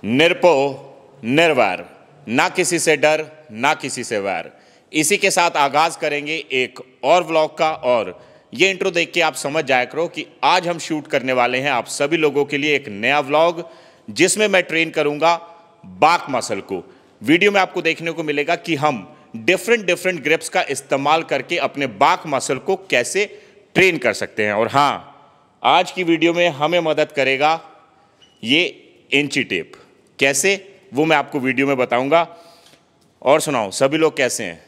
निरपो निर्वैर, ना किसी से डर ना किसी से वैर। इसी के साथ आगाज करेंगे एक और व्लॉग का। और ये इंट्रो देख के आप समझ जाया करो कि आज हम शूट करने वाले हैं आप सभी लोगों के लिए एक नया व्लॉग, जिसमें मैं ट्रेन करूंगा बैक मसल को। वीडियो में आपको देखने को मिलेगा कि हम डिफरेंट ग्रिप्स का इस्तेमाल करके अपने बैक मसल को कैसे ट्रेन कर सकते हैं। और हाँ, आज की वीडियो में हमें मदद करेगा ये इंची टेप। कैसे, वो मैं आपको वीडियो में बताऊंगा। और सुनाओ, सभी लोग कैसे हैं?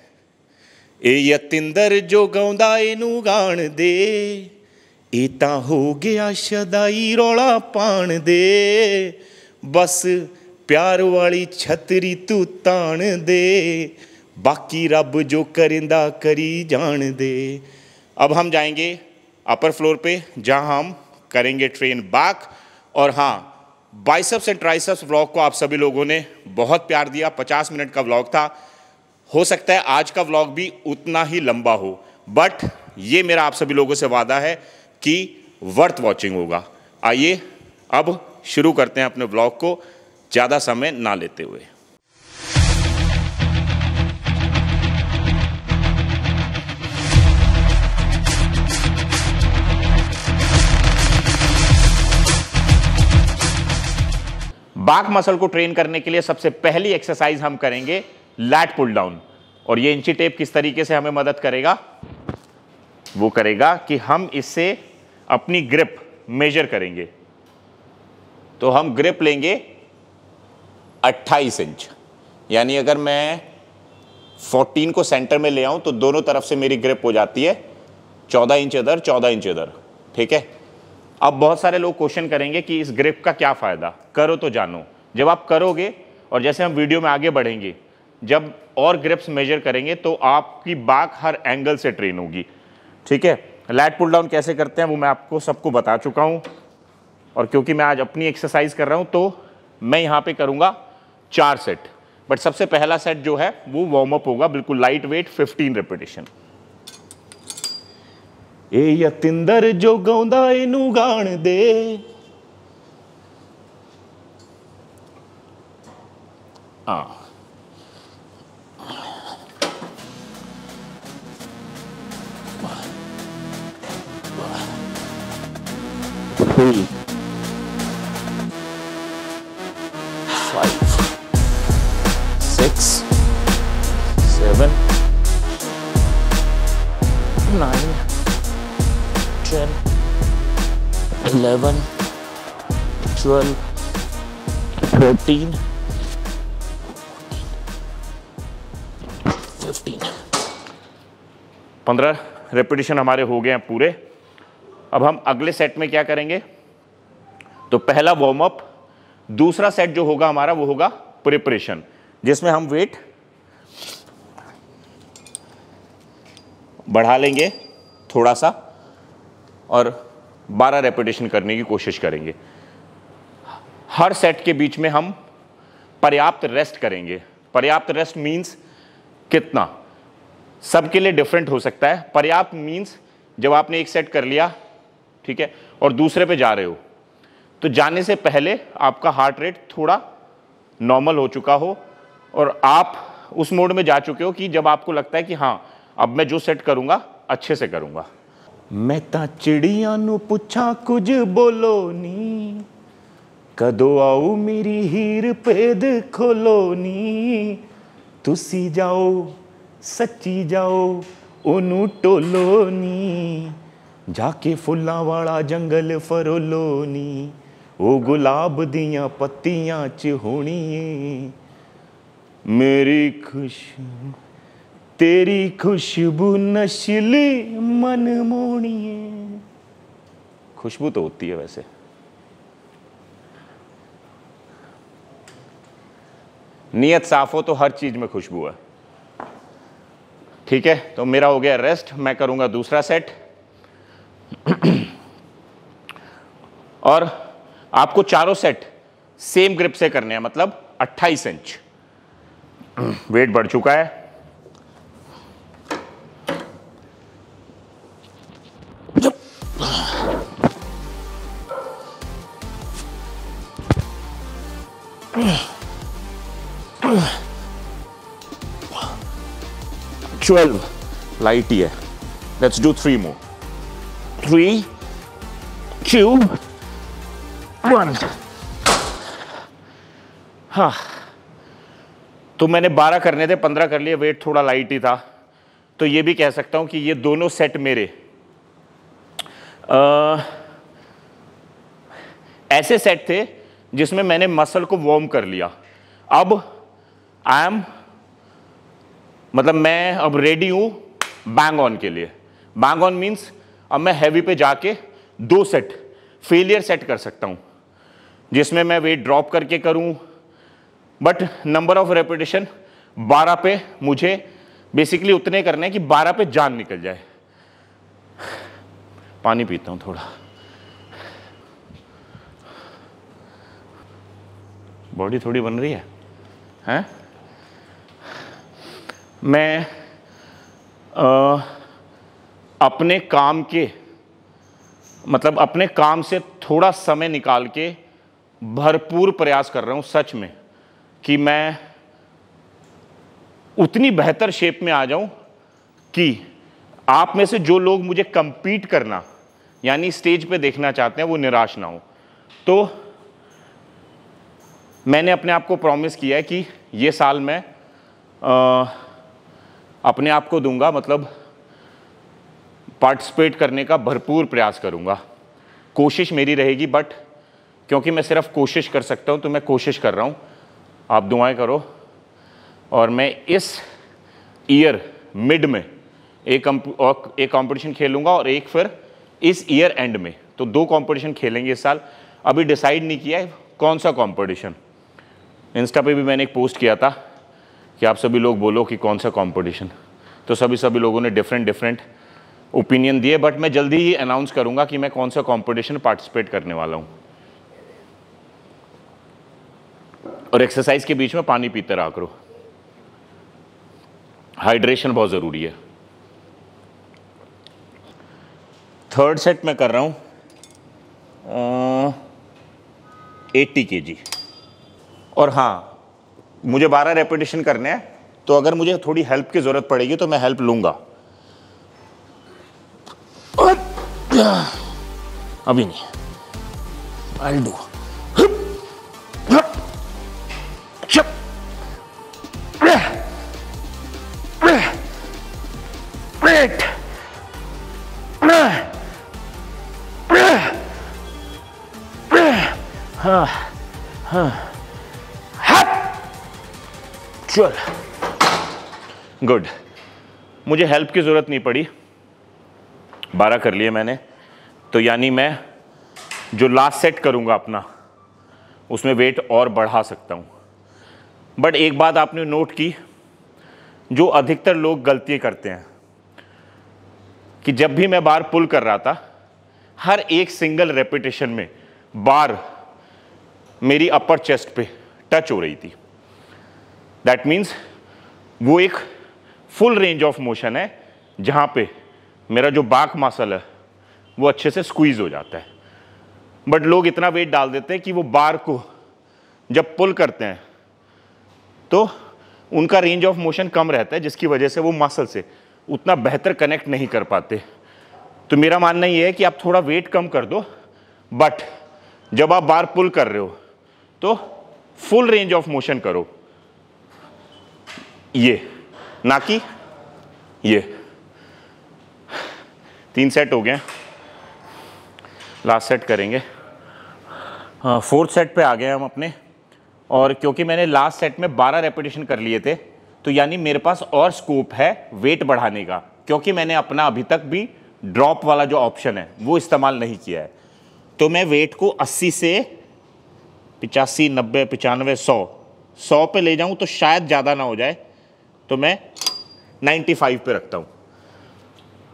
ए यतिंदर जो गाउंदा एनू गाण दे, ए तां हो गया शदाई रौला पाण दे, बस प्यार वाली छतरी तू ताण दे, बाकी रब जो करिंदा करी जान दे। अब हम जाएंगे अपर फ्लोर पे, जहां हम करेंगे ट्रेन बैक। और हाँ, बाइसेप्स एंड ट्राइसेप्स व्लॉग को आप सभी लोगों ने बहुत प्यार दिया। 50 मिनट का व्लॉग था। हो सकता है आज का व्लॉग भी उतना ही लंबा हो, बट ये मेरा आप सभी लोगों से वादा है कि वर्थ वॉचिंग होगा। आइए अब शुरू करते हैं अपने व्लॉग को, ज़्यादा समय ना लेते हुए। बैक मसल को ट्रेन करने के लिए सबसे पहली एक्सरसाइज हम करेंगे लैट पुल डाउन। और ये इंची टेप किस तरीके से हमें मदद करेगा? वो करेगा कि हम इससे अपनी ग्रिप मेजर करेंगे। तो हम ग्रिप लेंगे 28 इंच, यानी अगर मैं 14 को सेंटर में ले आऊं तो दोनों तरफ से मेरी ग्रिप हो जाती है 14 इंच इधर 14 इंच इधर। ठीक है। अब बहुत सारे लोग क्वेश्चन करेंगे कि इस ग्रिप का क्या फ़ायदा, करो तो जानो। जब आप करोगे और जैसे हम वीडियो में आगे बढ़ेंगे, जब और ग्रिप्स मेजर करेंगे तो आपकी बैक हर एंगल से ट्रेन होगी। ठीक है। लैट पुल डाउन कैसे करते हैं वो मैं आपको सबको बता चुका हूँ। और क्योंकि मैं आज अपनी एक्सरसाइज कर रहा हूँ तो मैं यहाँ पे करूँगा 4 सेट। बट सबसे पहला सेट जो है वो वार्म अप होगा, बिल्कुल लाइट वेट, 15 रेपिटेशन। ए यतिंदर जो गाउंदा एनू गाण दे, हाँ 3 5 6 7 9 10 11 12 13 15। 15 रेपिटेशन हमारे हो गए हैं पूरे। अब हम अगले सेट में क्या करेंगे? तो पहला वार्म अप, दूसरा सेट जो होगा हमारा वो होगा प्रिपरेशन, जिसमें हम वेट बढ़ा लेंगे थोड़ा सा और 12 रेपिटेशन करने की कोशिश करेंगे। हर सेट के बीच में हम पर्याप्त रेस्ट करेंगे। पर्याप्त रेस्ट मींस कितना, सबके लिए डिफरेंट हो सकता है। पर्याप्त मींस जब आपने एक सेट कर लिया, ठीक है, और दूसरे पे जा रहे हो, तो जाने से पहले आपका हार्ट रेट थोड़ा नॉर्मल हो चुका हो और आप उस मोड में जा चुके हो कि जब आपको लगता है कि हाँ, अब मैं जो सेट करूंगा अच्छे से करूंगा। मैं ता चिड़िया नू पुछा कुछ बोलो नी, कदों आऊ मेरी हीर भेद खोलो नी, तुसी जाओ सच्ची जाओ ओनू टोलो नी, जाके फुल्लां वाला जंगल फरोलो नी, ओ गुलाब दियां पत्तियां च होनी है मेरी खुशबू, तेरी खुशबू नशीली मन मोनी है। खुशबू तो होती है वैसे। नियत साफ हो तो हर चीज में खुशबू है। ठीक है। तो मेरा हो गया रेस्ट, मैं करूंगा दूसरा सेट। और आपको चारों सेट सेम ग्रिप से करने हैं, मतलब 28 इंच। वेट बढ़ चुका है। 12 लाइट ही है। लेट्स डू 3 मोर। 3 2 1। हाँ, तो मैंने 12 करने थे, 15 कर लिए, वेट थोड़ा लाइट ही था। तो ये भी कह सकता हूं कि ये दोनों सेट मेरे ऐसे सेट थे जिसमें मैंने मसल को वार्म कर लिया। अब आई एम, मतलब मैं अब रेडी हूं बैंग ऑन के लिए। बैंग ऑन मीन्स अब मैं हैवी पे जाके 2 सेट फेलियर सेट कर सकता हूं, जिसमें मैं वेट ड्रॉप करके करूं, बट नंबर ऑफ रेपिटेशन 12 पे मुझे बेसिकली उतने करने हैं कि 12 पे जान निकल जाए। पानी पीता हूं थोड़ा। बॉडी थोड़ी बन रही है, हैं? मैं अपने काम के, मतलब अपने काम से थोड़ा समय निकाल के भरपूर प्रयास कर रहा हूं सच में कि मैं उतनी बेहतर शेप में आ जाऊं कि आप में से जो लोग मुझे कंपीट करना यानी स्टेज पे देखना चाहते हैं वो निराश ना हो। तो मैंने अपने आप को प्रॉमिस किया है कि ये साल मैं अपने आप को दूंगा, मतलब पार्टिसिपेट करने का भरपूर प्रयास करूंगा। कोशिश मेरी रहेगी, बट क्योंकि मैं सिर्फ कोशिश कर सकता हूं तो मैं कोशिश कर रहा हूं। आप दुआएं करो। और मैं इस ईयर मिड में एक कंपटीशन खेलूंगा और एक फिर इस ईयर एंड में, तो 2 कंपटीशन खेलेंगे इस साल। अभी डिसाइड नहीं किया है कौन सा कंपटीशन। इंस्टा पे भी मैंने एक पोस्ट किया था कि आप सभी लोग बोलो कि कौन सा कंपटीशन, तो सभी लोगों ने डिफरेंट ओपिनियन दिए, बट मैं जल्दी ही अनाउंस करूंगा कि मैं कौन सा कंपटीशन पार्टिसिपेट करने वाला हूं। और एक्सरसाइज के बीच में पानी पीते रहा करो, हाइड्रेशन बहुत जरूरी है। 3rd सेट में कर रहा हूं 80 kg। और हाँ, मुझे 12 रेपिटेशन करने हैं, तो अगर मुझे थोड़ी हेल्प की जरूरत पड़ेगी तो मैं हेल्प लूंगा। अभी नहीं, I'll do। चल, गुड। मुझे हेल्प की जरूरत नहीं पड़ी, 12 कर लिए मैंने, तो यानी मैं जो लास्ट सेट करूंगा अपना उसमें वेट और बढ़ा सकता हूं। बट एक बात आपने नोट की, जो अधिकतर लोग गलती करते हैं कि जब भी मैं बार पुल कर रहा था, हर एक सिंगल रेपिटेशन में बार मेरी अपर चेस्ट पे टच हो रही थी। दैट मीन्स वो एक फुल रेंज ऑफ मोशन है जहां पे मेरा जो बैक मसल है वो अच्छे से स्क्वीज हो जाता है। बट लोग इतना वेट डाल देते हैं कि वो बार को जब पुल करते हैं तो उनका रेंज ऑफ मोशन कम रहता है, जिसकी वजह से वो मसल से उतना बेहतर कनेक्ट नहीं कर पाते। तो मेरा मानना ये है कि आप थोड़ा वेट कम कर दो, बट जब आप बार पुल कर रहे हो तो फुल रेंज ऑफ मोशन करो, ये ना कि ये। 3 सेट हो गए, लास्ट सेट करेंगे। हाँ, 4th सेट पे आ गए हम अपने। और क्योंकि मैंने लास्ट सेट में 12 रेपिटेशन कर लिए थे, तो यानी मेरे पास और स्कोप है वेट बढ़ाने का, क्योंकि मैंने अपना अभी तक भी ड्रॉप वाला जो ऑप्शन है वो इस्तेमाल नहीं किया है। तो मैं वेट को 80 से 85, 90, 95, 100 पे ले जाऊं तो शायद ज़्यादा ना हो जाए, तो मैं 95 पे रखता हूं।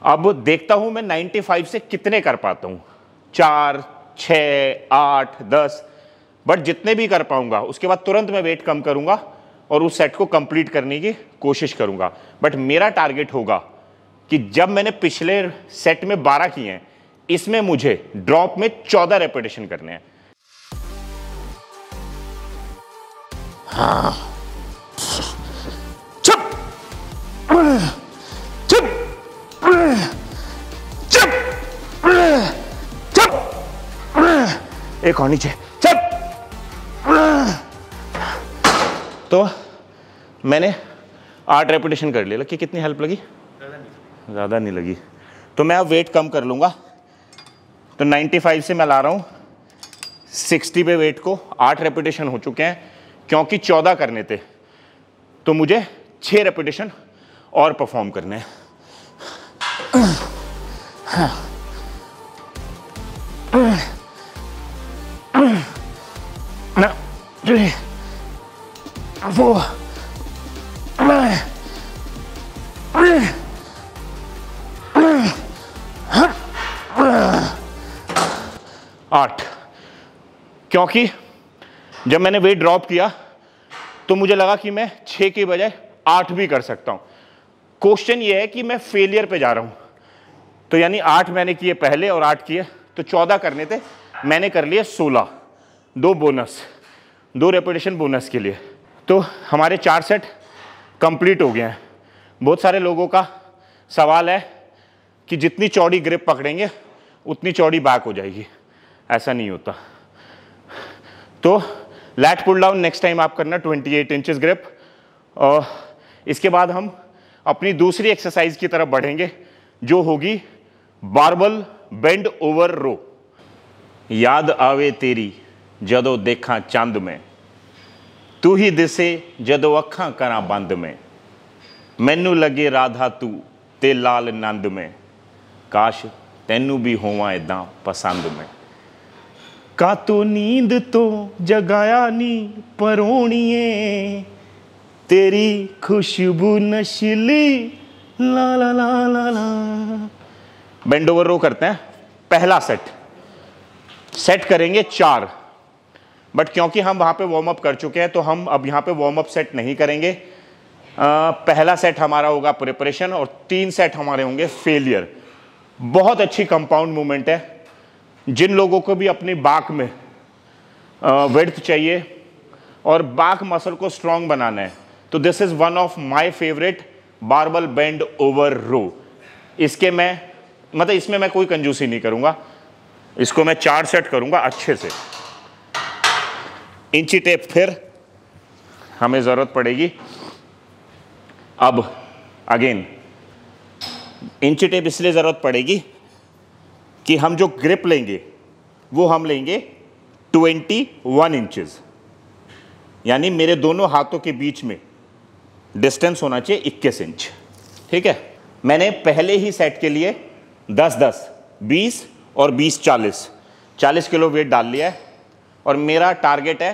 अब देखता हूं मैं 95 से कितने कर पाता हूं, 4, 6, 8, 10, बट जितने भी कर पाऊंगा उसके बाद तुरंत मैं वेट कम करूंगा और उस सेट को कंप्लीट करने की कोशिश करूंगा। बट मेरा टारगेट होगा कि जब मैंने पिछले सेट में 12 किए हैं, इसमें मुझे ड्रॉप में 14 रेपिटेशन करने हैं। चुप चुप चुप चुप, एक और नीचे, चुप। तो मैंने 8 रेपिटेशन कर लिया। कि कितनी हेल्प लगी? ज़्यादा नहीं लगी। तो मैं अब वेट कम कर लूँगा। तो 95 से मैं ला रहा हूँ 60 पे वेट को। 8 रेपिटेशन हो चुके हैं क्योंकि 14 करने थे, तो मुझे 6 रेपिटेशन और परफॉर्म करने हैं। ना 3 4 5 8। क्योंकि जब मैंने वेट ड्रॉप किया तो मुझे लगा कि मैं 6 के बजाय 8 भी कर सकता हूं। क्वेश्चन ये है कि मैं फेलियर पे जा रहा हूं। तो यानी 8 मैंने किए पहले और 8 किए, तो 14 करने थे, मैंने कर लिए 16। 2 बोनस, 2 रेपिटेशन बोनस के लिए। तो हमारे 4 सेट कंप्लीट हो गए हैं। बहुत सारे लोगों का सवाल है कि जितनी चौड़ी ग्रिप पकड़ेंगे उतनी चौड़ी बैक हो जाएगी। ऐसा नहीं होता। तो lat pull down next time आप करना 28 इंचेस ग्रिप। और इसके बाद हम अपनी दूसरी एक्सरसाइज की तरफ बढ़ेंगे जो होगी बारबल बेंड ओवर रो। याद आवे तेरी जदों देखा चंद में, तू ही दिसे जदों अखां करा बंद में, मैनू लगे राधा तू ते लाल नंद में, काश तैनू भी होवां इदां पसंद में। का तो नींद तो जगाया नी परोणिए, तेरी खुशबू नशीली ला ला ला ला ला। बेंड ओवर रो करते हैं। पहला सेट करेंगे 4, बट क्योंकि हम वहां पे वार्म अप कर चुके हैं तो हम अब यहां पे वार्म अप सेट नहीं करेंगे। पहला सेट हमारा होगा प्रिपरेशन और 3 सेट हमारे होंगे फेलियर। बहुत अच्छी कंपाउंड मूवमेंट है। जिन लोगों को भी अपनी बैक में विड्थ चाहिए और बैक मसल को स्ट्रांग बनाना है, तो this is one of my favourite barbell bent over row. इसके मैं मतलब इसमें मैं कोई कंजूसी नहीं करूंगा। इसको मैं 4 सेट करूंगा अच्छे से। इंची टेप फिर हमें जरूरत पड़ेगी। अब अगेन इंची टेप इसलिए जरूरत पड़ेगी कि हम जो ग्रिप लेंगे वो हम लेंगे 21 इंचेस, यानी मेरे दोनों हाथों के बीच में डिस्टेंस होना चाहिए 21 इंच। ठीक है। मैंने पहले ही सेट के लिए 10-10, 20 और 20-40, 40 किलो वेट डाल लिया है और मेरा टारगेट है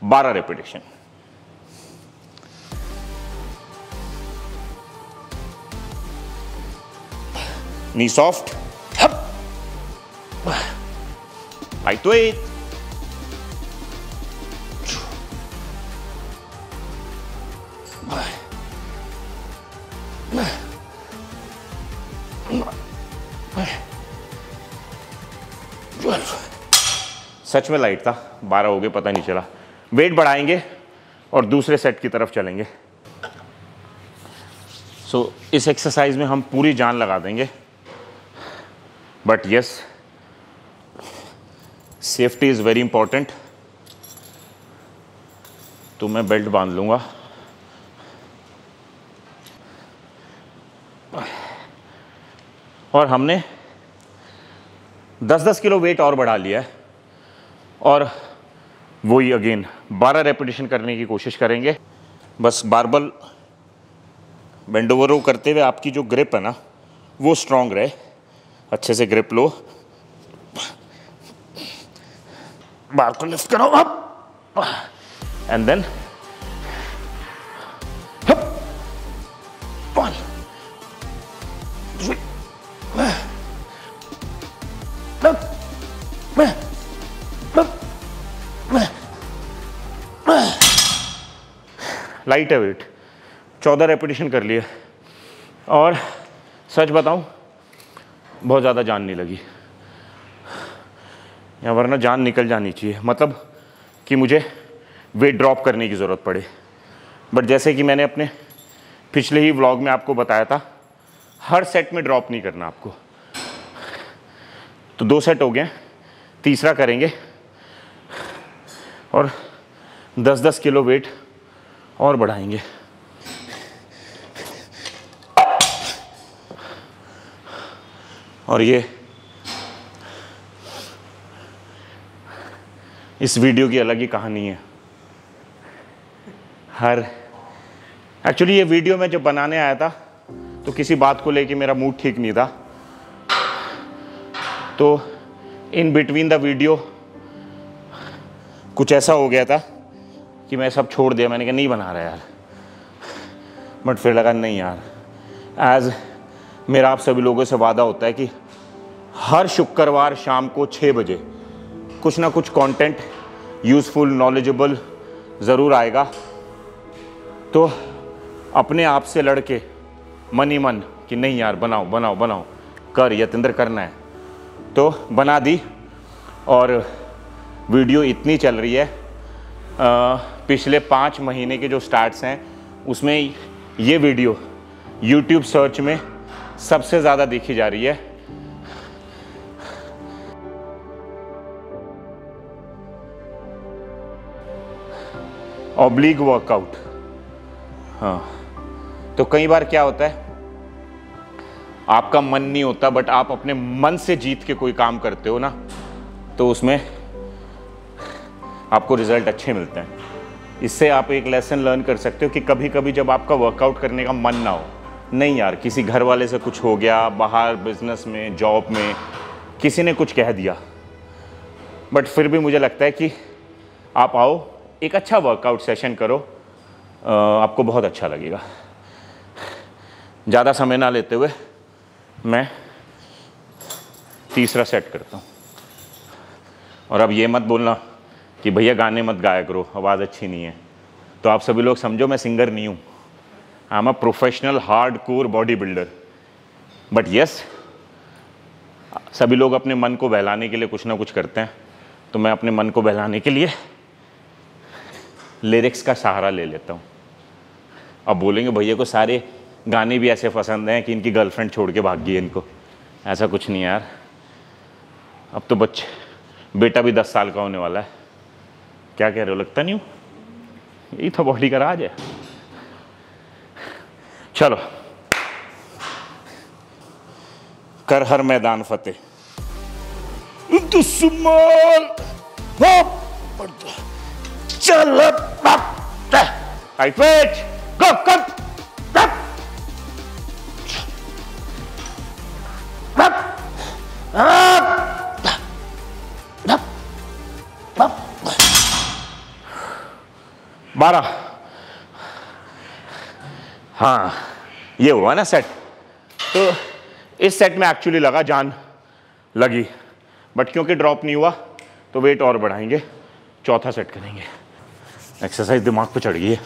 12 रेपिटेशन। नी सॉफ्ट, लाइट वेट, सच में लाइट था। 12 हो गए, पता नहीं चला। वेट बढ़ाएंगे और दूसरे सेट की तरफ चलेंगे। सो इस एक्सरसाइज में हम पूरी जान लगा देंगे, but yes, safety is very important. तो मैं बेल्ट बांध लूंगा। और हमने 10-10 किलो वेट और बढ़ा लिया है और वही अगेन 12 रेपिटेशन करने की कोशिश करेंगे। बस बारबल बेंड ओवर रो करते हुए आपकी जो ग्रिप है ना वो स्ट्रांग रहे। अच्छे से ग्रिप लो, बार को लिफ्ट करो अप एंड देन 1 लाइट है वेट। 14 रेपिटेशन कर लिए और सच बताऊं बहुत ज़्यादा जान नहीं लगी, या वरना जान निकल जानी चाहिए। मतलब कि मुझे वेट ड्रॉप करने की ज़रूरत पड़े। बट जैसे कि मैंने अपने पिछले ही व्लॉग में आपको बताया था, हर सेट में ड्रॉप नहीं करना आपको। तो 2 सेट हो गए, तीसरा करेंगे और 10-10 किलो वेट और बढ़ाएंगे। और ये इस वीडियो की अलग ही कहानी है। एक्चुअली ये वीडियो मैं जब बनाने आया था तो किसी बात को लेके मेरा मूड ठीक नहीं था, तो इन बिटवीन द वीडियो कुछ ऐसा हो गया था कि मैं सब छोड़ दिया। मैंने कहा नहीं बना रहा यार, बट फिर लगा नहीं यार, एज मेरा आप सभी लोगों से वादा होता है कि हर शुक्रवार शाम को 6 बजे कुछ ना कुछ कंटेंट यूज़फुल नॉलेजेबल ज़रूर आएगा। तो अपने आप से लड़के मन ही मन कि नहीं यार बनाओ बनाओ बनाओ, कर यतेंद्र करना है, तो बना दी। और वीडियो इतनी चल रही है, पिछले 5 महीने के जो स्टार्ट्स हैं उसमें ये वीडियो YouTube सर्च में सबसे ज़्यादा देखी जा रही है। Oblique workout. हाँ, तो कई बार क्या होता है, आपका मन नहीं होता बट आप अपने मन से जीत के कोई काम करते हो ना, तो उसमें आपको रिजल्ट अच्छे मिलते हैं। इससे आप एक लेसन लर्न कर सकते हो कि कभी कभी जब आपका वर्कआउट करने का मन ना हो, नहीं यार किसी घर वाले से कुछ हो गया, बाहर बिजनेस में जॉब में किसी ने कुछ कह दिया, बट फिर भी मुझे लगता है कि आप आओ, एक अच्छा वर्कआउट सेशन करो, आपको बहुत अच्छा लगेगा। ज़्यादा समय ना लेते हुए मैं तीसरा सेट करता हूँ। और अब ये मत बोलना कि भैया गाने मत गाया करो, आवाज़ अच्छी नहीं है। तो आप सभी लोग समझो मैं सिंगर नहीं हूँ, I am a professional hard core body builder. But yes, सभी लोग अपने मन को बहलाने के लिए कुछ ना कुछ करते हैं, तो मैं अपने मन को बहलाने के लिए लिरिक्स का सहारा ले लेता हूँ। अब बोलेंगे भैया को सारे गाने भी ऐसे पसंद हैं कि इनकी गर्लफ्रेंड छोड़ के भाग गई है इनको। ऐसा कुछ नहीं यार, अब तो बेटा भी 10 साल का होने वाला है। क्या कह रहे हो, लगता नहीं हूँ? यही तो बॉडी का राज है। चलो, कर हर मैदान फतेह। दुश्मन चल राइट वेट गो कट 12। हाँ, ये हुआ ना सेट। तो इस सेट में एक्चुअली लगा जान लगी, बट क्योंकि ड्रॉप नहीं हुआ तो वेट और बढ़ाएंगे, चौथा सेट करेंगे। एक्सरसाइज दिमाग पे चढ़ गई है।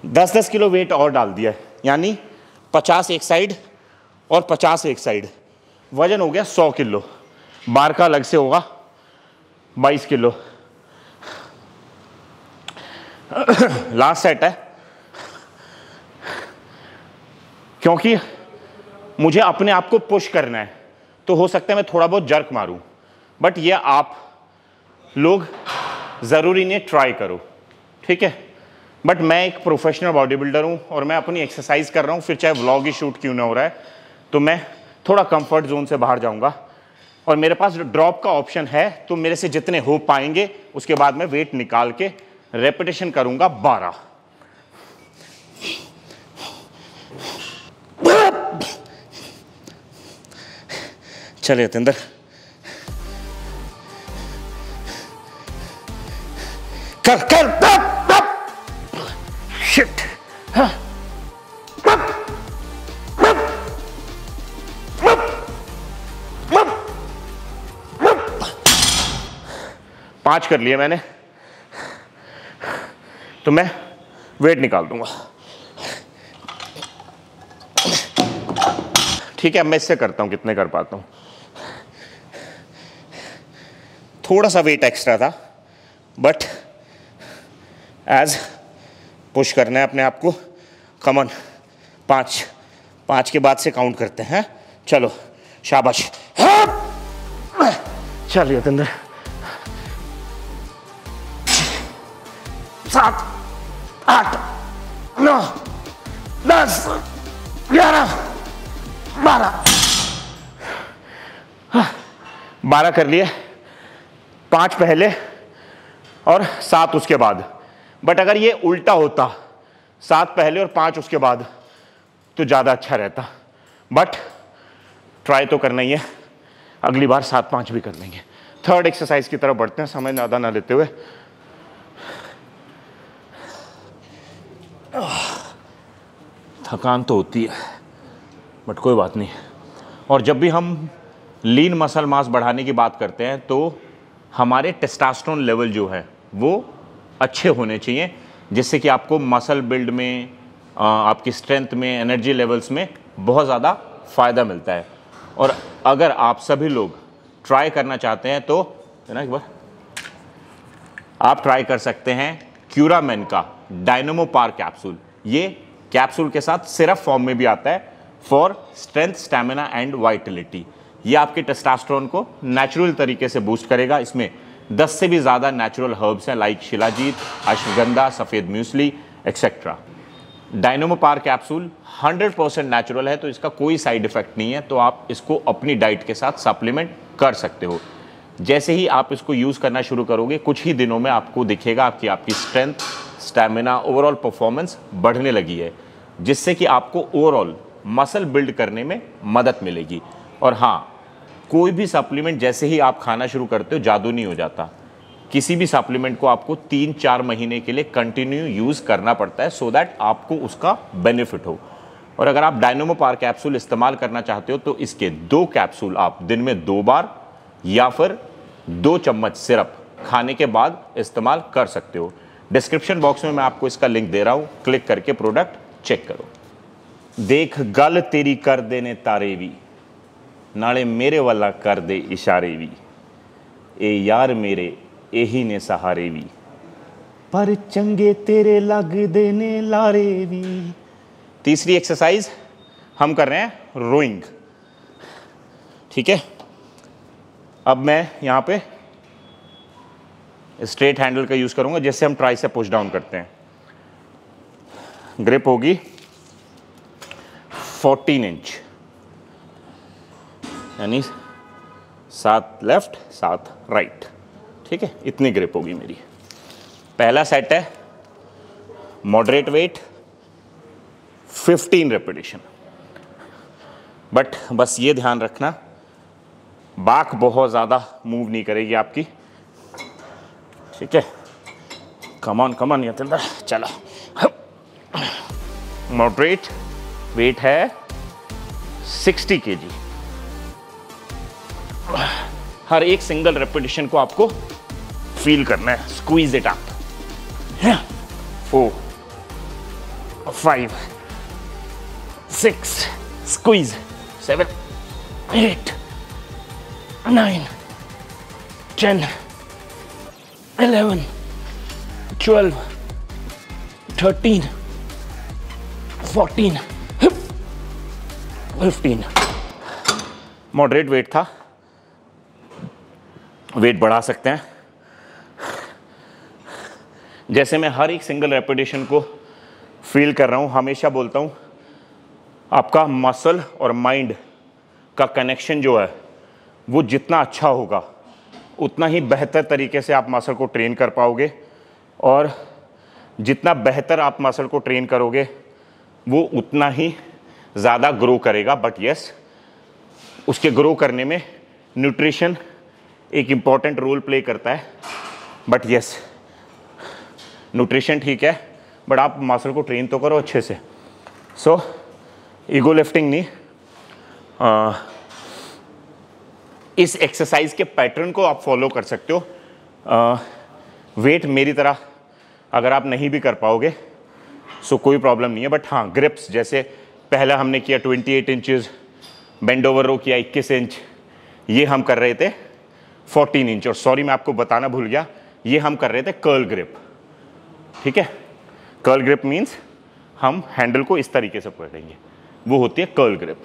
10-10 किलो वेट और डाल दिया है, यानी 50 एक साइड और 50 एक साइड, वजन हो गया 100 किलो। बार का अलग से होगा 22 किलो। लास्ट सेट है, क्योंकि मुझे अपने आप को पुश करना है, तो हो सकता है मैं थोड़ा बहुत जर्क मारूं, बट ये आप लोग ज़रूरी नहीं ट्राई करो, ठीक है। बट मैं एक प्रोफेशनल बॉडी बिल्डर हूं और मैं अपनी एक्सरसाइज कर रहा हूं, फिर चाहे व्लॉग ही शूट क्यों ना हो रहा है, तो मैं थोड़ा कंफर्ट जोन से बाहर जाऊंगा। और मेरे पास ड्रॉप का ऑप्शन है, तो मेरे से जितने हो पाएंगे उसके बाद मैं वेट निकाल के रेपिटेशन करूंगा 12। चलिए यतेंद्र, कर शिट। हाँ। 5 कर लिए मैंने, तो मैं वेट निकाल दूंगा, ठीक है। अब मैं इससे करता हूं कितने कर पाता हूं। थोड़ा सा वेट एक्स्ट्रा था, बट एज पुश करना है अपने आप को। कमन, 5 के बाद से काउंट करते हैं। चलो शाबाश, चलिए अंदर। 7, 8, 9, 10, 11, 12 कर लिए। 5 पहले और 7 उसके बाद। बट अगर ये उल्टा होता, 7 पहले और 5 उसके बाद, तो ज़्यादा अच्छा रहता। बट ट्राई तो करना ही है, अगली बार 7-5 भी कर लेंगे। थर्ड एक्सरसाइज की तरफ बढ़ते हैं, समय ज़्यादा ना लेते हुए। थकान तो होती है, बट कोई बात नहीं। और जब भी हम लीन मसल मास बढ़ाने की बात करते हैं तो हमारे टेस्टोस्टेरोन लेवल जो है वो अच्छे होने चाहिए, जिससे कि आपको मसल बिल्ड में, आपकी स्ट्रेंथ में, एनर्जी लेवल्स में बहुत ज़्यादा फ़ायदा मिलता है। और अगर आप सभी लोग ट्राई करना चाहते हैं तो है ना, एक बार आप ट्राई कर सकते हैं क्यूरामेन का डायनामो पावर कैप्सूल। ये कैप्सूल के साथ सिरप फॉर्म में भी आता है for strength, stamina and Vitality. ये आपके टेस्टोस्टेरोन को नेचुरल तरीके से बूस्ट करेगा। इसमें 10 से भी ज़्यादा नेचुरल हर्ब्स हैं, लाइक शिलाजीत, अश्वगंधा, सफ़ेद muesli etcetera. Dynamo power capsule 100% natural है, तो इसका कोई साइड इफेक्ट नहीं है। तो आप इसको अपनी डाइट के साथ सप्लीमेंट कर सकते हो। जैसे ही आप इसको यूज़ करना शुरू करोगे, कुछ ही दिनों में आपको दिखेगा कि आपकी स्ट्रेंथ, स्टैमिना, ओवरऑल परफॉर्मेंस बढ़ने लगी है, जिससे कि आपको ओवरऑल मसल बिल्ड करने में मदद मिलेगी। और हाँ, कोई भी सप्लीमेंट जैसे ही आप खाना शुरू करते हो जादू नहीं हो जाता। किसी भी सप्लीमेंट को आपको 3-4 महीने के लिए कंटिन्यू यूज़ करना पड़ता है, सो दैट आपको उसका बेनिफिट हो। और अगर आप डायनामो पावर कैप्सूल इस्तेमाल करना चाहते हो तो इसके 2 कैप्सूल आप दिन में 2 बार या फिर 2 चम्मच सिरप खाने के बाद इस्तेमाल कर सकते हो। डिस्क्रिप्शन बॉक्स में मैं आपको इसका लिंक दे रहा हूँ, क्लिक करके प्रोडक्ट चेक करो। देख गल तेरी कर देने तारे भी, नाले मेरे वाला कर दे इशारे भी, ए यार मेरे यही ने सहारे भी, पर चंगे तेरे लग देने लारे भी। तीसरी एक्सरसाइज हम कर रहे हैं रोइंग। ठीक है, अब मैं यहाँ पे स्ट्रेट हैंडल का यूज करूंगा, जैसे हम ट्राई से पुश डाउन करते हैं। ग्रिप होगी 14 इंच, यानी 7 लेफ्ट 7 राइट। ठीक है, इतनी ग्रिप होगी मेरी। पहला सेट है मॉडरेट वेट, 15 रेपिटेशन। बट बस ये ध्यान रखना, बाक बहुत ज़्यादा मूव नहीं करेगी आपकी। ठीक है, कमान कमान यतिंदर, चलो। मॉडरेट वेट है 60 kg। हर एक सिंगल रेपिटेशन को आपको फील करना है। Squeeze it up. 4 5 6 squeeze, 7 8 9 10 11 12 13 14 15। Moderate weight था, वेट बढ़ा सकते हैं। जैसे मैं हर एक सिंगल रेपिटेशन को फील कर रहा हूं, हमेशा बोलता हूं, आपका मसल और माइंड का कनेक्शन जो है वो जितना अच्छा होगा उतना ही बेहतर तरीके से आप मसल को ट्रेन कर पाओगे, और जितना बेहतर आप मसल को ट्रेन करोगे वो उतना ही ज़्यादा ग्रो करेगा। बट यस, उसके ग्रो करने में न्यूट्रिशन एक इम्पॉर्टेंट रोल प्ले करता है। बट यस, न्यूट्रिशन ठीक है, बट आप मसल को ट्रेन तो करो अच्छे से। सो ईगो लिफ्टिंग नहीं, इस एक्सरसाइज के पैटर्न को आप फॉलो कर सकते हो। वेट मेरी तरह अगर आप नहीं भी कर पाओगे सो कोई प्रॉब्लम नहीं है। बट हाँ, ग्रिप्स जैसे पहला हमने किया 28 इंचेस, बेंड ओवर रो किया 21 इंच, ये हम कर रहे थे 14 इंच। और सॉरी मैं आपको बताना भूल गया, ये हम कर रहे थे कर्ल ग्रिप, ठीक है। कर्ल ग्रिप मीन्स हम हैंडल को इस तरीके से पकड़ेंगे, वो होती है कर्ल ग्रिप।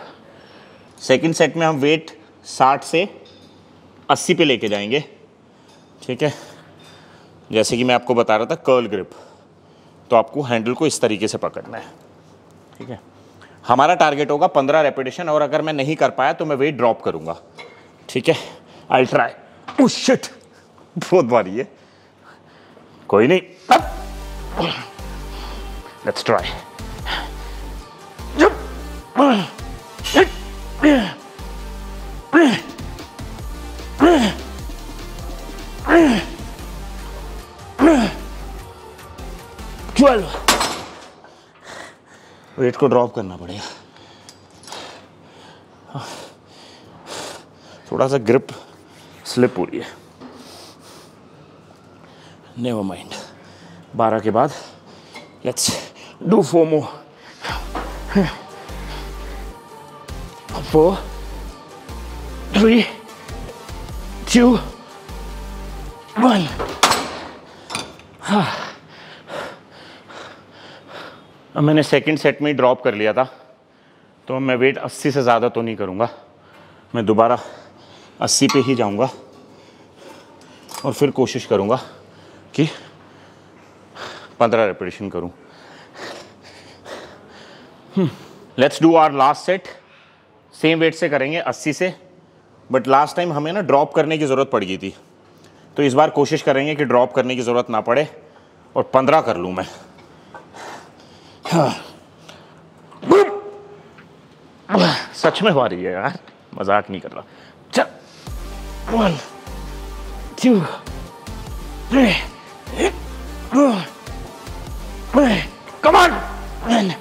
सेकंड सेट में हम वेट 60 से 80 पे लेके जाएंगे, ठीक है। जैसे कि मैं आपको बता रहा था कर्ल ग्रिप, तो आपको हैंडल को इस तरीके से पकड़ना है, ठीक है। हमारा टारगेट होगा 15 रेपिटेशन, और अगर मैं नहीं कर पाया तो मैं वेट ड्रॉप करूंगा, ठीक है। I try. ओह शिट, बहुत भारी है, कोई नहीं, लेट्स ट्राई। 12। वेट को ड्रॉप करना पड़ेगा, थोड़ा सा ग्रिप स्लिप हो रही है, नेवर माइंड। 12 के बाद लेट्स डू 4 मोर। 4 3 2 1। अब मैंने सेकंड सेट में ही ड्रॉप कर लिया था, तो मैं वेट 80 से ज़्यादा तो नहीं करूँगा, मैं दोबारा 80 पे ही जाऊँगा और फिर कोशिश करूँगा कि 15 रेपिटेशन करूँ। Let's do our last set. Same weight से करेंगे 80 से, बट लास्ट टाइम हमें ना ड्रॉप करने की ज़रूरत पड़ गई थी, तो इस बार कोशिश करेंगे कि ड्रॉप करने की ज़रूरत ना पड़े और 15 कर लूँ मैं। सच में भारी है यार, मजाक नहीं कर रहा। चल 1 2 3 4 come on 10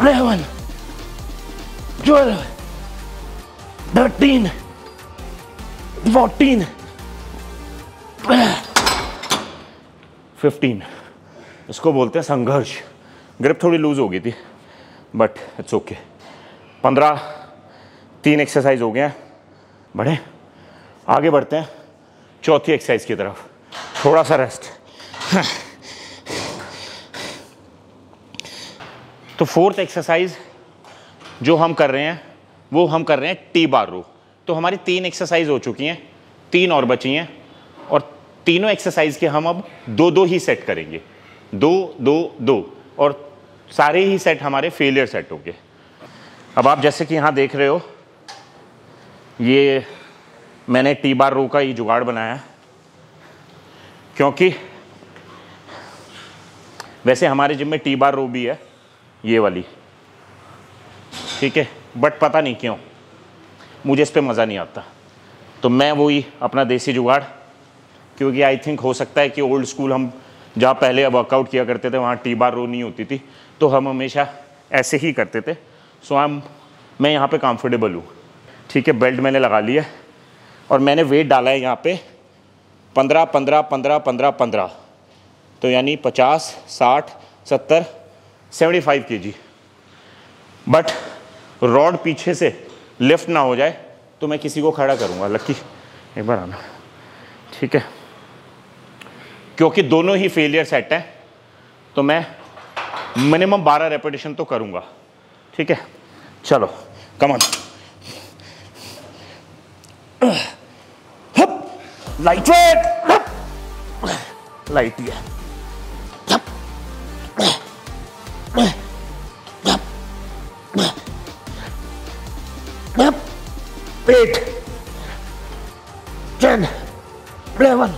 11 12 13 14 15। इसको बोलते हैं संघर्ष। ग्रिप थोड़ी लूज हो गई थी, बट इट्स ओके। 15 3 एक्सरसाइज हो गए हैं, बढ़े आगे बढ़ते हैं चौथी एक्सरसाइज की तरफ। थोड़ा सा रेस्ट। तो फोर्थ एक्सरसाइज जो हम कर रहे हैं वो हम कर रहे हैं टी बार रो। तो हमारी 3 एक्सरसाइज हो चुकी हैं, 3 और बची हैं, और तीनों एक्सरसाइज के हम अब 2-2 ही सेट करेंगे, 2-2-2, और सारे ही सेट हमारे फेलियर सेट होंगे। अब आप जैसे कि यहाँ देख रहे हो, ये मैंने टी बार रो का ही जुगाड़ बनाया है, क्योंकि वैसे हमारे जिम में टी बार रो भी है, ये वाली, ठीक है, बट पता नहीं क्यों मुझे इस पे मज़ा नहीं आता, तो मैं वही अपना देसी जुगाड़, क्योंकि आई थिंक हो सकता है कि ओल्ड स्कूल हम जहाँ पहले वर्कआउट किया करते थे वहाँ टी बार रो नहीं होती थी, तो हम हमेशा ऐसे ही करते थे। सो मैं यहाँ पे कंफर्टेबल हूँ, ठीक है। बेल्ट मैंने लगा लिया और मैंने वेट डाला है यहाँ पे 15 15 15 15 15, तो यानी 50 60 70 75 kg। बट रॉड पीछे से लिफ्ट ना हो जाए तो मैं किसी को खड़ा करूँगा। लक्की एक बार आना, ठीक है, क्योंकि दोनों ही फेलियर सेट हैं, तो मैं मिनिमम 12 रेपिटेशन तो करूँगा, ठीक है। चलो come on, light weight, light ही है, 8 10 11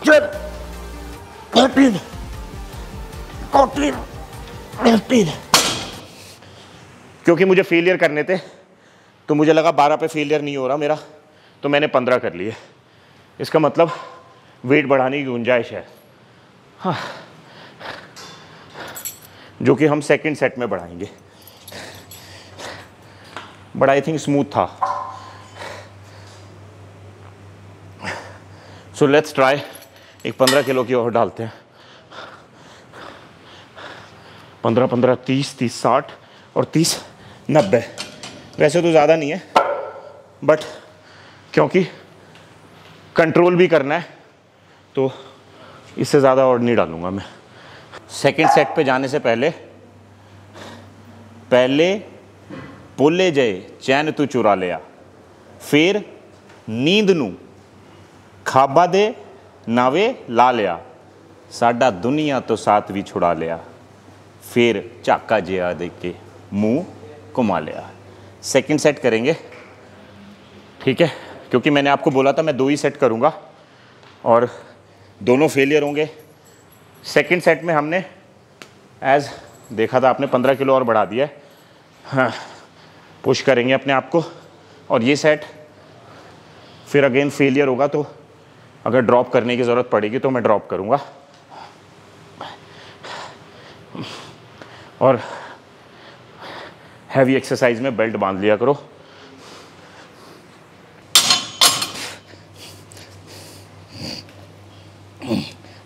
12 13 14 15। क्योंकि मुझे फेलियर करने थे, तो मुझे लगा 12 पे फेलियर नहीं हो रहा मेरा, तो मैंने 15 कर लिए। इसका मतलब वेट बढ़ाने की गुंजाइश है, हाँ, जो कि हम सेकंड सेट में बढ़ाएंगे। बट आई थिंक स्मूथ था। सो लेट्स ट्राई, एक 15 किलो की और डालते हैं। 15 15 30 30 60 और 30 90। वैसे तो ज़्यादा नहीं है, बट क्योंकि कंट्रोल भी करना है, तो इससे ज़्यादा और नहीं डालूंगा मैं। सेकंड सेट पे जाने से पहले भुले जाए चैन तू चुरा लिया, फिर नींद नू खाबा दे नावे ला लिया, साडा दुनिया तो साथ भी छुड़ा लिया, फिर झाका जिया दे के मुंह घुमा लिया। सेकंड सेट करेंगे, ठीक है, क्योंकि मैंने आपको बोला था मैं 2 ही सेट करूंगा और दोनों फेलियर होंगे। सेकंड सेट में हमने एज देखा था आपने 15 किलो और बढ़ा दिया है। हाँ, पुश करेंगे अपने आप को, और ये सेट फिर अगेन फेलियर होगा, तो अगर ड्रॉप करने की ज़रूरत पड़ेगी तो मैं ड्रॉप करूँगा। और हैवी एक्सरसाइज में बेल्ट बांध लिया करो।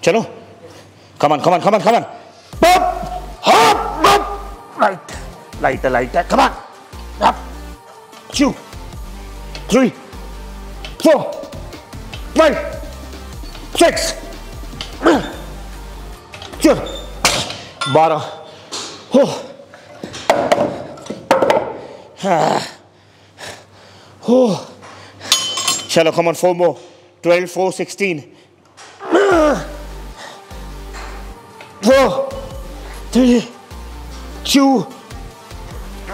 चलो, कमान कमान कमान कमान, लाइट लाइट लाइट, कमान, 2 3 4 5 6 चलो 12 हो, हो, चलो कमान 4 more, 12 4 16 4 3 2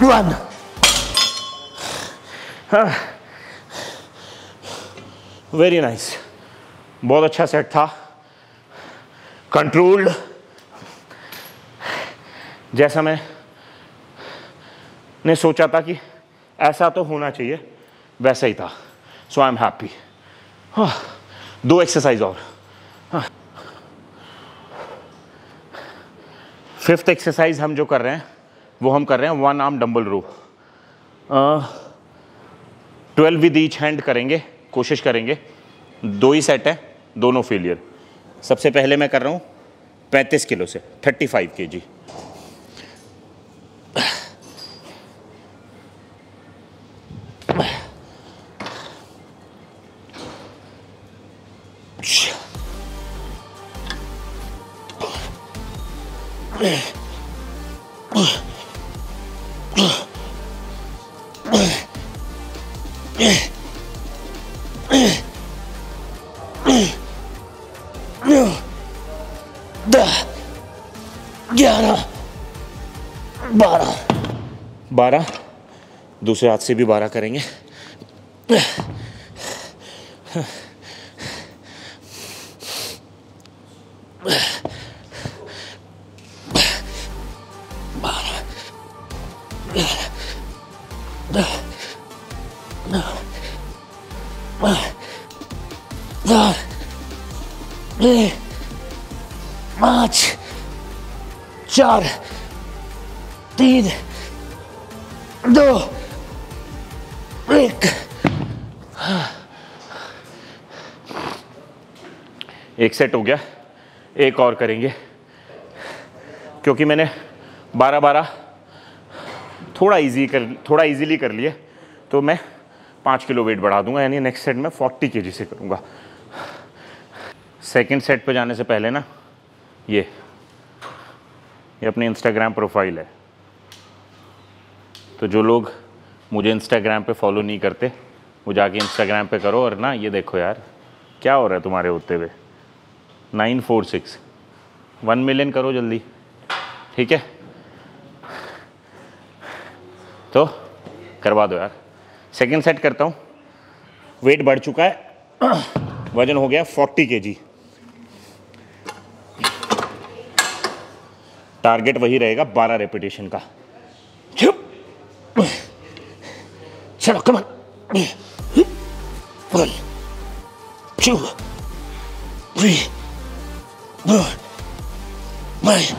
1। वेरी नाइस, बहुत अच्छा सेट था, कंट्रोल्ड, जैसा मैंने सोचा था कि ऐसा तो होना चाहिए वैसा ही था। सो आई एम हैप्पी। 2 एक्सरसाइज और। 5th एक्सरसाइज हम जो कर रहे हैं वो हम कर रहे हैं 1 arm dumbbell row. 12 with each hand करेंगे, कोशिश करेंगे। 2 ही सेट है, दोनों फेलियर। सबसे पहले मैं कर रहा हूँ 35 किलो से 35 kg। बारह, दूसरे हाथ से भी 12 करेंगे। 5 4 3 2 1। एक सेट हो गया, एक और करेंगे, क्योंकि मैंने 12-12 थोड़ा इजीली कर लिए, तो मैं 5 किलो वेट बढ़ा दूंगा, यानी नेक्स्ट सेट में 40 kg से करूंगा। सेकंड सेट पे जाने से पहले ना ये अपनी इंस्टाग्राम प्रोफाइल है, तो जो लोग मुझे इंस्टाग्राम पे फॉलो नहीं करते वो जाके इंस्टाग्राम पे करो। और ना ये देखो यार क्या हो रहा है तुम्हारे होते हुए। 946 1 मिलियन करो जल्दी, ठीक है, तो करवा दो यार। सेकंड सेट करता हूँ, वेट बढ़ चुका है, वजन हो गया 40 kg। टारगेट वही रहेगा 12 रेपिटेशन का। चलो come on, 1 2 3 4 5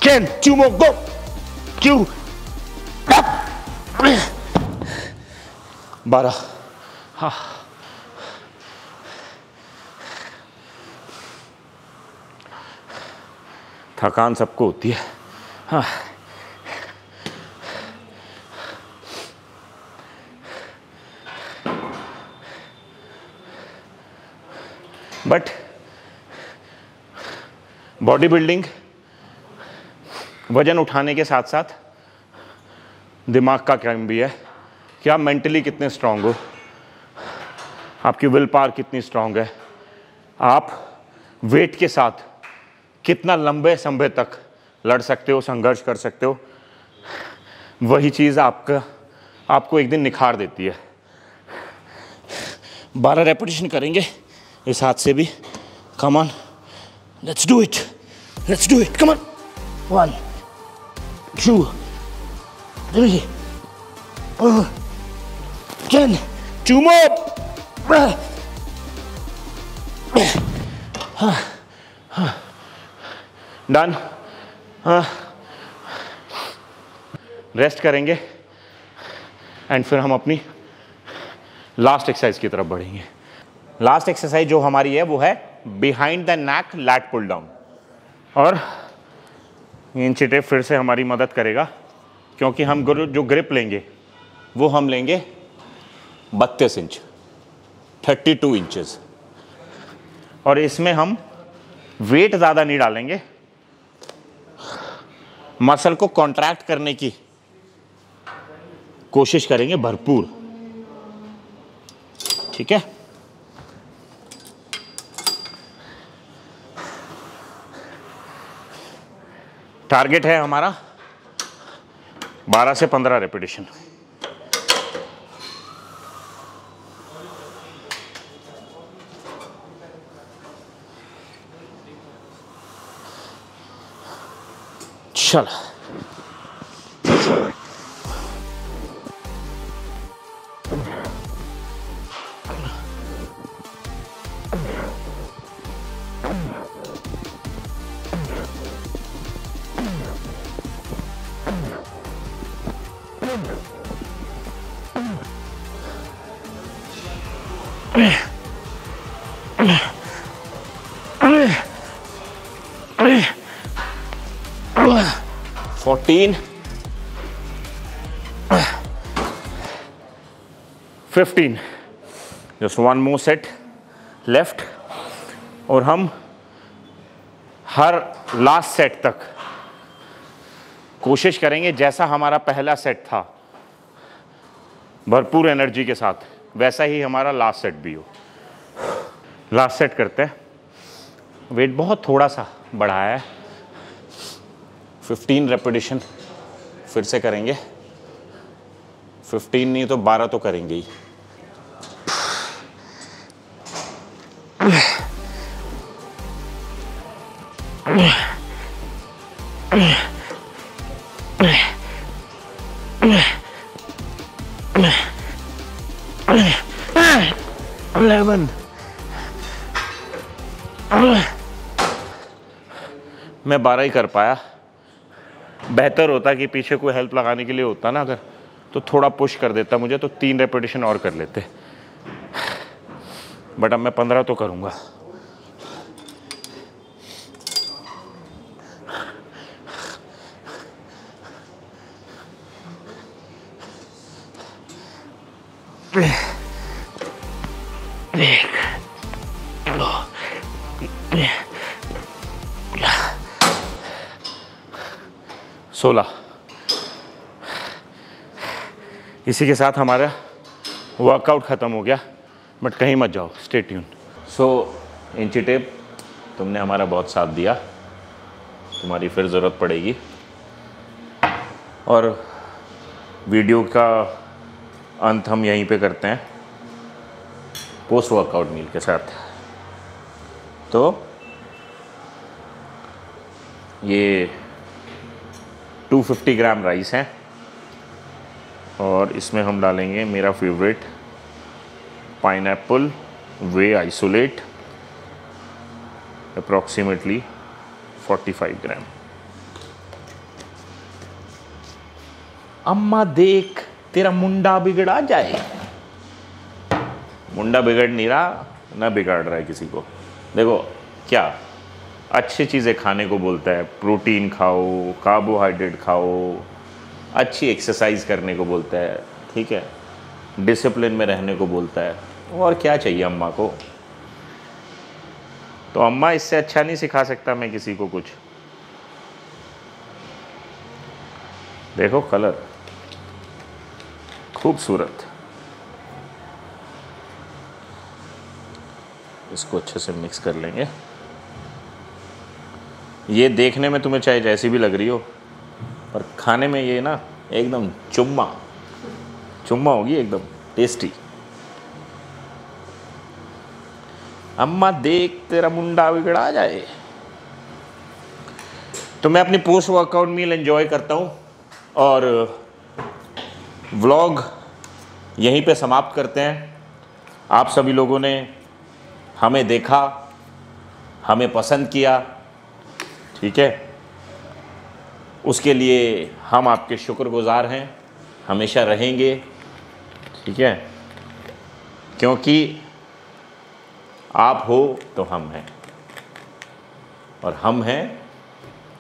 10, 2 more, go, 2 up, 12। हाँ, थकान सबको होती है। हाँ, बट बॉडी बिल्डिंग वजन उठाने के साथ साथ दिमाग का काम भी है कि आप मेंटली कितने स्ट्रांग हो, आपकी विल पावर कितनी स्ट्रांग है, आप वेट के साथ कितना लंबे समय तक लड़ सकते हो, संघर्ष कर सकते हो। वही चीज़ आपको एक दिन निखार देती है। 12 रेपिटेशन करेंगे इस हाथ से भी। Come on, let's do it, let's do it, come on. 1 2 3 4 10, 2 more। Done. Rest करेंगे एंड फिर हम अपनी लास्ट एक्सरसाइज की तरफ बढ़ेंगे। लास्ट एक्सरसाइज जो हमारी है वो है behind the neck lat pull down. और इंची टेप फिर से हमारी मदद करेगा, क्योंकि हम जो ग्रिप लेंगे वो हम लेंगे 32 इंच, 32 इंचेस। और इसमें हम वेट ज़्यादा नहीं डालेंगे, मसल को कॉन्ट्रैक्ट करने की कोशिश करेंगे भरपूर। ठीक है, टारगेट है हमारा 12 से 15 रेपिटेशन। चलो, $14, 15, just one more set left। और हम हर लास्ट सेट तक कोशिश करेंगे जैसा हमारा पहला सेट था भरपूर एनर्जी के साथ, वैसा ही हमारा लास्ट सेट भी हो। लास्ट सेट करते हैं। वेट बहुत थोड़ा सा बढ़ाया है, 15 रेपिटेशन फिर से करेंगे। 15 नहीं तो 12 तो करेंगे ही। मैं 12 ही कर पाया। बेहतर होता कि पीछे कोई हेल्प लगाने के लिए होता ना अगर, तो थोड़ा पुश कर देता मुझे, तो 3 रेपिटेशन और कर लेते। बट अब मैं 15 तो करूंगा। सोलह। इसी के साथ हमारा वर्कआउट ख़त्म हो गया, बट कहीं मत जाओ, स्टे ट्यून। सो इंची टेप, तुमने हमारा बहुत साथ दिया, तुम्हारी फिर ज़रूरत पड़ेगी। और वीडियो का अंत हम यहीं पे करते हैं पोस्ट वर्कआउट मील के साथ। तो ये 250 ग्राम राइस है और इसमें हम डालेंगे मेरा फेवरेट पाइनएप्पल वे आइसोलेट, अप्रॉक्सीमेटली 45 ग्राम। अम्मा देख, तेरा मुंडा बिगड़ा जाए। मुंडा बिगड़ नहीं रहा, ना बिगाड़ रहा है किसी को। देखो क्या अच्छी चीज़ें खाने को बोलता है, प्रोटीन खाओ, कार्बोहाइड्रेट खाओ, अच्छी एक्सरसाइज करने को बोलता है, ठीक है, डिसिप्लिन में रहने को बोलता है। और क्या चाहिए अम्मा को? तो अम्मा इससे अच्छा नहीं सिखा सकता मैं किसी को कुछ। देखो कलर खूबसूरत। इसको अच्छे से मिक्स कर लेंगे। ये देखने में तुम्हें चाहे जैसी भी लग रही हो, पर खाने में ये ना एकदम चुम्मा चुम्मा होगी, एकदम टेस्टी। अम्मा देख तेरा मुंडा बिगड़ा जाए। तो मैं अपनी पोस्ट वर्कआउट मील एंजॉय करता हूँ और व्लॉग यहीं पे समाप्त करते हैं। आप सभी लोगों ने हमें देखा, हमें पसंद किया, ठीक है, उसके लिए हम आपके शुक्रगुजार हैं, हमेशा रहेंगे, ठीक है, क्योंकि आप हो तो हम हैं, और हम हैं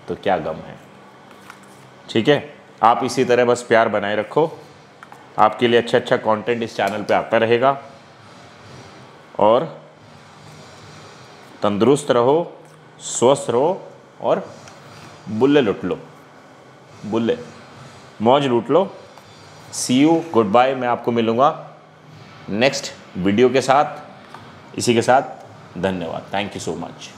तो क्या गम है। ठीक है, आप इसी तरह बस प्यार बनाए रखो। आपके लिए अच्छा अच्छा कंटेंट इस चैनल पे आता रहेगा, और तंदुरुस्त रहो, स्वस्थ रहो, और बुल्ले लुट लो, बुल्ले मौज लूट लो। सी यू, गुड बाय। मैं आपको मिलूँगा नेक्स्ट वीडियो के साथ। इसी के साथ धन्यवाद। Thank you so much.